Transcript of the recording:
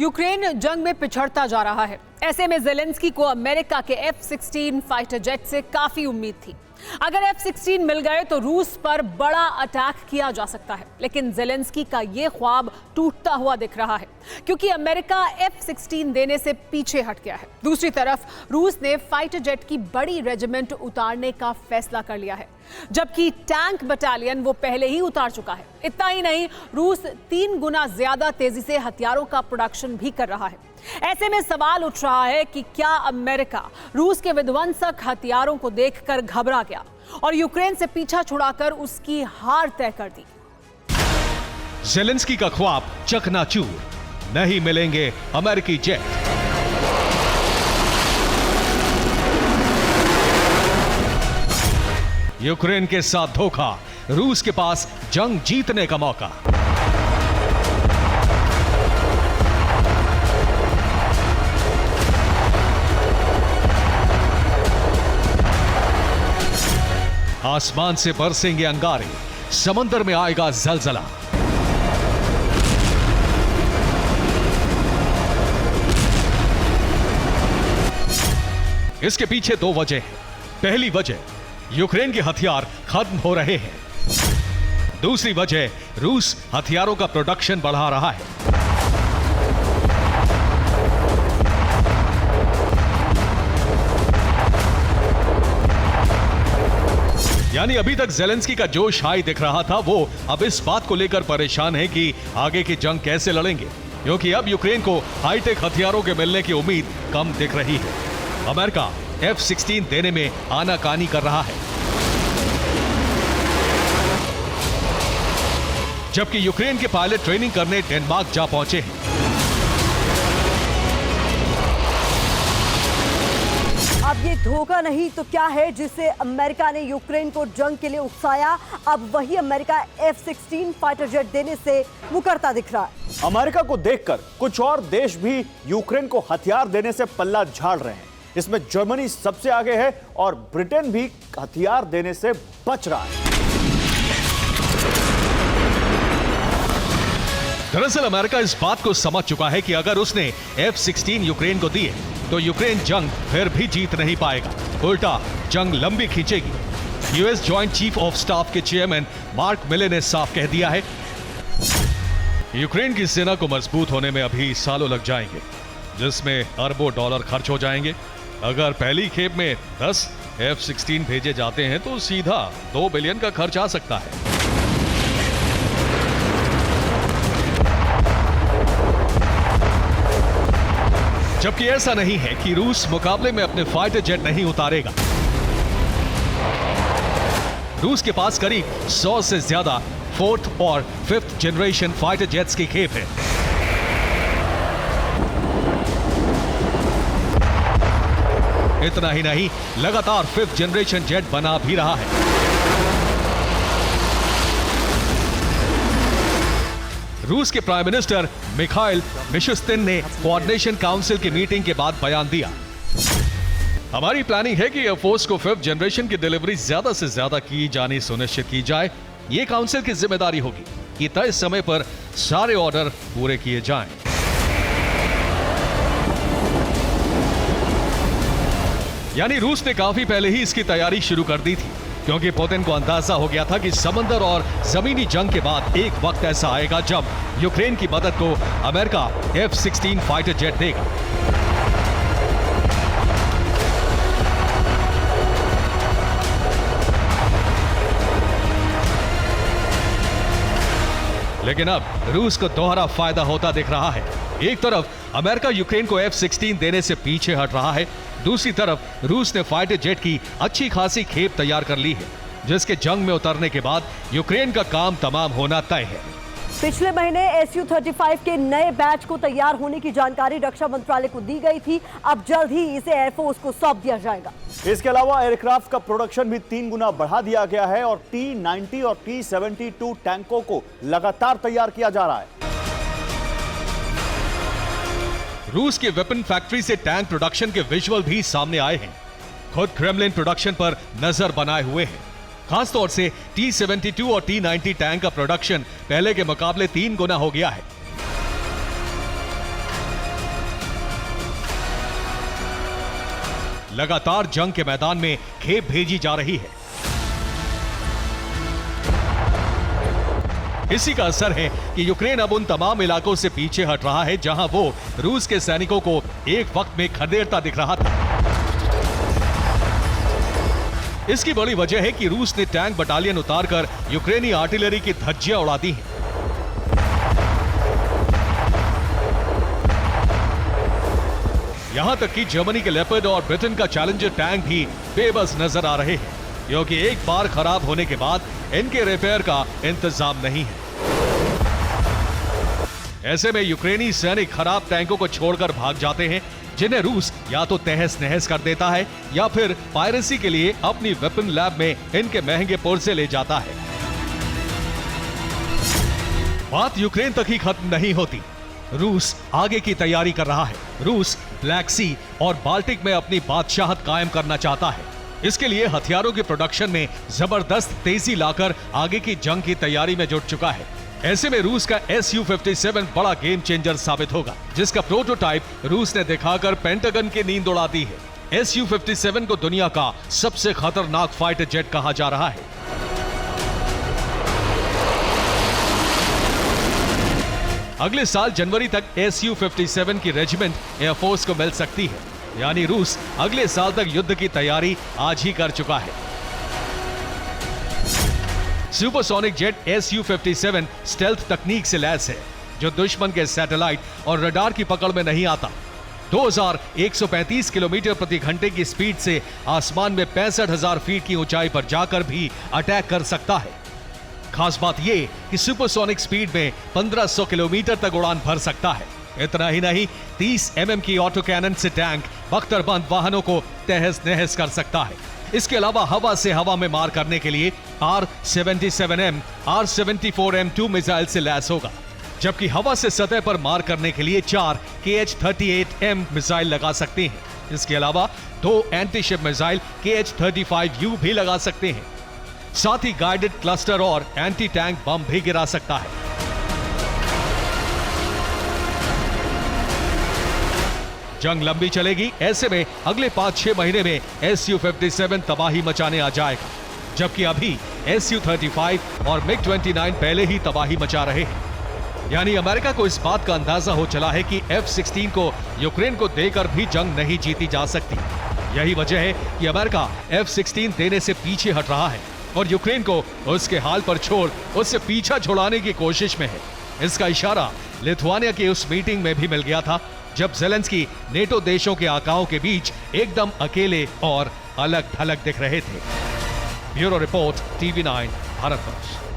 Ukraine जंग में पिछड़ता जा रहा है। ऐसे में ज़ेलेंस्की को अमेरिका के F-16 फाइटर जेट से काफी उम्मीद थी। अगर F-16 मिल गए तो रूस पर बड़ा अटैक किया जा सकता है, लेकिन ज़ेलेंस्की का ये ख्वाब टूटता हुआ दिख रहा है क्योंकि अमेरिका F-16 देने से पीछे हट गया है। दूसरी तरफ रूस ने फाइटर जेट की बड़ी रेजिमेंट उतारने का फैसला कर लिया है, जबकि टैंक बटालियन वो पहले ही उतार चुका है। इतना ही नहीं, रूस 3 गुना ज्यादा तेजी से हथियारों का प्रोडक्शन भी कर रहा है। ऐसे में सवाल उठ रहा है कि क्या अमेरिका रूस के विध्वंसक हथियारों को देखकर घबरा गया और यूक्रेन से पीछा छुड़ाकर उसकी हार तय कर दी। ज़ेलेंस्की का ख्वाब चकनाचूर, नहीं मिलेंगे अमेरिकी जेट। यूक्रेन के साथ धोखा, रूस के पास जंग जीतने का मौका। आसमान से बरसेंगे अंगारे, समंदर में आएगा जलजला। इसके पीछे 2 वजह हैं। पहली वजह, यूक्रेन के हथियार खत्म हो रहे हैं। दूसरी वजह, रूस हथियारों का प्रोडक्शन बढ़ा रहा है। यानी अभी तक ज़ेलेंस्की का जोश हाई दिख रहा था, वो अब इस बात को लेकर परेशान है कि आगे की जंग कैसे लड़ेंगे, क्योंकि अब यूक्रेन को हाईटेक हथियारों के मिलने की उम्मीद कम दिख रही है। अमेरिका F-16 देने में आनाकानी कर रहा है, जबकि यूक्रेन के पायलट ट्रेनिंग करने डेनमार्क जा पहुंचे हैं। अब ये धोखा नहीं तो क्या है जिससे अमेरिका ने यूक्रेन को जंग के लिए उकसाया? अब वही अमेरिका F-16 फाइटर जेट देने से मुकरता दिख रहा है। अमेरिका को देखकर कुछ और देश भी यूक्रेन को हथियार देने से पल्ला झाड़ रहे हैं। इसमें जर्मनी सबसे आगे है और ब्रिटेन भी हथियार देने से बच रहा है। दरअसल अमेरिका इस बात को समझ चुका है कि अगर उसने F-16 यूक्रेन को दिए तो यूक्रेन जंग फिर भी जीत नहीं पाएगा, उल्टा जंग लंबी खींचेगी। US joint chief of staff के चेयरमैन मार्क मिले ने साफ कह दिया है, यूक्रेन की सेना को मजबूत होने में अभी सालों लग जाएंगे, जिसमें अरबों डॉलर खर्च हो जाएंगे। अगर पहली खेप में 10 F-16 भेजे जाते हैं तो सीधा 2 बिलियन का खर्च आ सकता है। जबकि ऐसा नहीं है कि रूस मुकाबले में अपने फाइटर जेट नहीं उतारेगा। रूस के पास करीब 100 से ज्यादा 4th और 5th जनरेशन फाइटर जेट्स की खेप है। इतना ही नहीं, लगातार 5th जनरेशन जेट बना भी रहा है। रूस के प्राइम मिनिस्टर मिखाइल मिशुस्तिन ने कोऑर्डिनेशन काउंसिल की मीटिंग के बाद बयान दिया, हमारी प्लानिंग है कि एयरफोर्स को 5th जनरेशन की डिलीवरी ज्यादा से ज्यादा की जानी सुनिश्चित की जाए। ये काउंसिल की जिम्मेदारी होगी कि तय समय पर सारे ऑर्डर पूरे किए जाएं। यानी रूस ने काफी पहले ही इसकी तैयारी शुरू कर दी थी, क्योंकि पुतिन को अंदाजा हो गया था कि समंदर और जमीनी जंग के बाद एक वक्त ऐसा आएगा जब यूक्रेन की मदद को अमेरिका F-16 फाइटर जेट देगा। लेकिन अब रूस को दोहरा फायदा होता दिख रहा है। एक तरफ अमेरिका यूक्रेन को F-16 देने से पीछे हट रहा है, दूसरी तरफ रूस ने फाइटर जेट की अच्छी खासी खेप तैयार कर ली है, जिसके जंग में उतरने के बाद यूक्रेन का काम तमाम होना तय है। पिछले महीने Su-35 के नए बैच को तैयार होने की जानकारी रक्षा मंत्रालय को दी गई थी। अब जल्द ही इसे एयरफोर्स को सौंप दिया जाएगा। इसके अलावा एयरक्राफ्ट का प्रोडक्शन भी 3 गुना बढ़ा दिया गया है और T-90 और T-72 टैंकों को लगातार तैयार किया जा रहा है। रूस के वेपन फैक्ट्री से टैंक प्रोडक्शन के विजुअल भी सामने आए हैं। खुद क्रेमलिन प्रोडक्शन पर नजर बनाए हुए हैं। खासतौर से T-72 और T-90 टैंक का प्रोडक्शन पहले के मुकाबले 3 गुना हो गया है। लगातार जंग के मैदान में खेप भेजी जा रही है। इसी का असर है कि यूक्रेन अब उन तमाम इलाकों से पीछे हट रहा है जहां वो रूस के सैनिकों को एक वक्त में खदेड़ता दिख रहा था। इसकी बड़ी वजह है कि रूस ने टैंक बटालियन उतारकर यूक्रेनी आर्टिलरी की धज्जियां उड़ा दी हैं। यहां तक कि जर्मनी के लेपर्ड और ब्रिटेन का चैलेंजर टैंक भी बेबस नजर आ रहे हैं, क्योंकि एक बार खराब होने के बाद इनके रिपेयर का इंतजाम नहीं है। ऐसे में यूक्रेनी सैनिक खराब टैंकों को छोड़कर भाग जाते हैं, जिन्हें रूस या तो तहस नहस कर देता है या फिर पायरेसी के लिए अपनी वेपन लैब में इनके महंगे पुर्जे ले जाता है। बात यूक्रेन तक ही खत्म नहीं होती। रूस आगे की तैयारी कर रहा है। रूस ब्लैक सी और बाल्टिक में अपनी बादशाहत कायम करना चाहता है। इसके लिए हथियारों के प्रोडक्शन में जबरदस्त तेजी लाकर आगे की जंग की तैयारी में जुट चुका है। ऐसे में रूस का Su-57 बड़ा गेम चेंजर साबित होगा, जिसका प्रोटोटाइप रूस ने दिखाकर पेंटागन की नींद उड़ा दी है। Su-57 को दुनिया का सबसे खतरनाक फाइटर जेट कहा जा रहा है। अगले साल जनवरी तक Su-57 की रेजिमेंट एयरफोर्स को मिल सकती है, यानी रूस अगले साल तक युद्ध की तैयारी आज ही कर चुका है। सुपरसोनिक जेट Su-57 स्टेल्थ तकनीक से लैस है, जो दुश्मन के सैटेलाइट और रडार की पकड़ में नहीं आता। 2135 किलोमीटर प्रति घंटे की स्पीड से आसमान में 65,000 फीट की ऊंचाई पर जाकर भी अटैक कर सकता है। खास बात यह कि सुपरसोनिक स्पीड में 1500 किलोमीटर तक उड़ान भर सकता है। इतना ही नहीं, 30 mm की ऑटो कैनन से टैंक बख्तरबंद वाहनों को तहस नहस कर सकता है। इसके अलावा हवा से हवा में मार करने के लिए R-77M, R-74M2 मिसाइल से लैस होगा, जबकि हवा से सतह पर मार करने के लिए 4 KH-38M मिसाइल लगा सकते हैं। इसके अलावा 2 एंटीशिप मिसाइल KH-35U भी लगा सकते हैं। साथ ही गाइडेड क्लस्टर और एंटी टैंक बम भी गिरा सकता है। जंग लंबी चलेगी। ऐसे में अगले 5-6 महीने में Su-57 तबाही मचाने आ जाएगा, जबकि अभी Su-35 और MiG-29 पहले ही तबाही मचा रहे हैं। यानी अमेरिका को इस बात का अंदाजा हो चला है कि F-16 को यूक्रेन को देकर भी जंग नहीं जीती जा सकती। यही वजह है कि अमेरिका F-16 देने से पीछे हट रहा है और यूक्रेन को उसके हाल पर छोड़ उससे पीछा छुड़ाने की कोशिश में है। इसका इशारा लिथुआनिया की उस मीटिंग में भी मिल गया था, जब ज़ेलेंस्की नेटो देशों के आकाओं के बीच एकदम अकेले और अलग थलग दिख रहे थे। Bureau report, TV9 Bharatvarsh.